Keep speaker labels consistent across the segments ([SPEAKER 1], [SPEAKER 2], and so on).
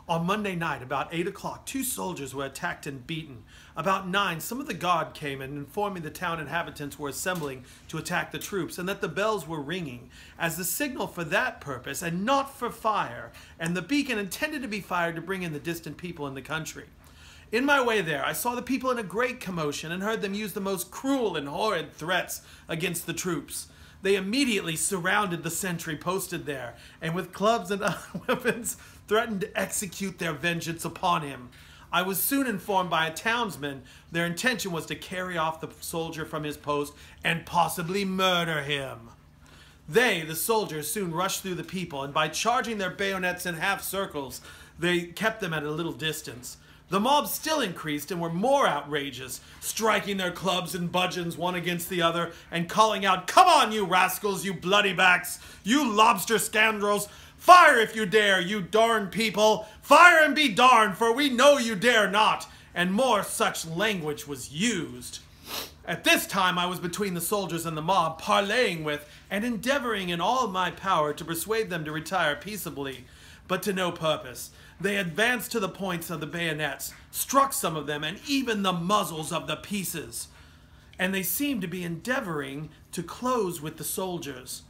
[SPEAKER 1] On Monday night, about 8 o'clock, 2 soldiers were attacked and beaten. About 9, some of the guard came and informed me the town inhabitants were assembling to attack the troops, and that the bells were ringing as the signal for that purpose and not for fire, and the beacon intended to be fired to bring in the distant people in the country. In my way there, I saw the people in a great commotion and heard them use the most cruel and horrid threats against the troops. They immediately surrounded the sentry posted there, and with clubs and other weapons threatened to execute their vengeance upon him. I was soon informed by a townsman their intention was to carry off the soldier from his post and possibly murder him. They, the soldiers, soon rushed through the people, and by charging their bayonets in half circles, they kept them at a little distance. The mob still increased and were more outrageous, striking their clubs and bludgeons one against the other and calling out, "Come on, you rascals, you bloody backs, you lobster scoundrels! Fire if you dare, you darn people! Fire and be darned, for we know you dare not!" And more such language was used. At this time I was between the soldiers and the mob, parleying with and endeavoring in all my power to persuade them to retire peaceably, but to no purpose. They advanced to the points of the bayonets, struck some of them, and even the muzzles of the pieces. And they seemed to be endeavoring to close with the soldiers.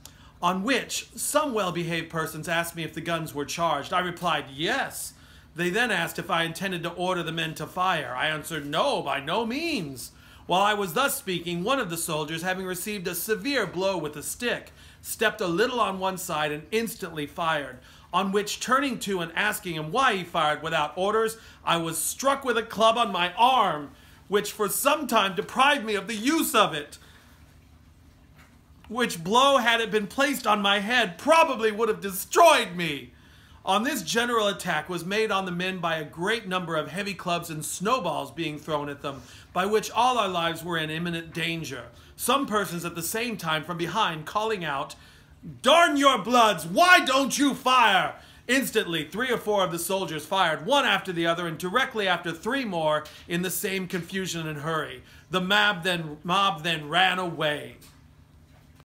[SPEAKER 1] On which some well-behaved persons asked me if the guns were charged. I replied, yes. They then asked if I intended to order the men to fire. I answered, no, by no means. While I was thus speaking, one of the soldiers, having received a severe blow with a stick, stepped a little on one side and instantly fired. On which, turning to and asking him why he fired without orders, I was struck with a club on my arm, which for some time deprived me of the use of it. Which blow, had it been placed on my head, probably would have destroyed me. On this general attack was made on the men by a great number of heavy clubs and snowballs being thrown at them, by which all our lives were in imminent danger. Some persons at the same time from behind calling out, "Darn your bloods, why don't you fire?" Instantly, 3 or 4 of the soldiers fired, one after the other, and directly after 3 more in the same confusion and hurry. The mob then ran away.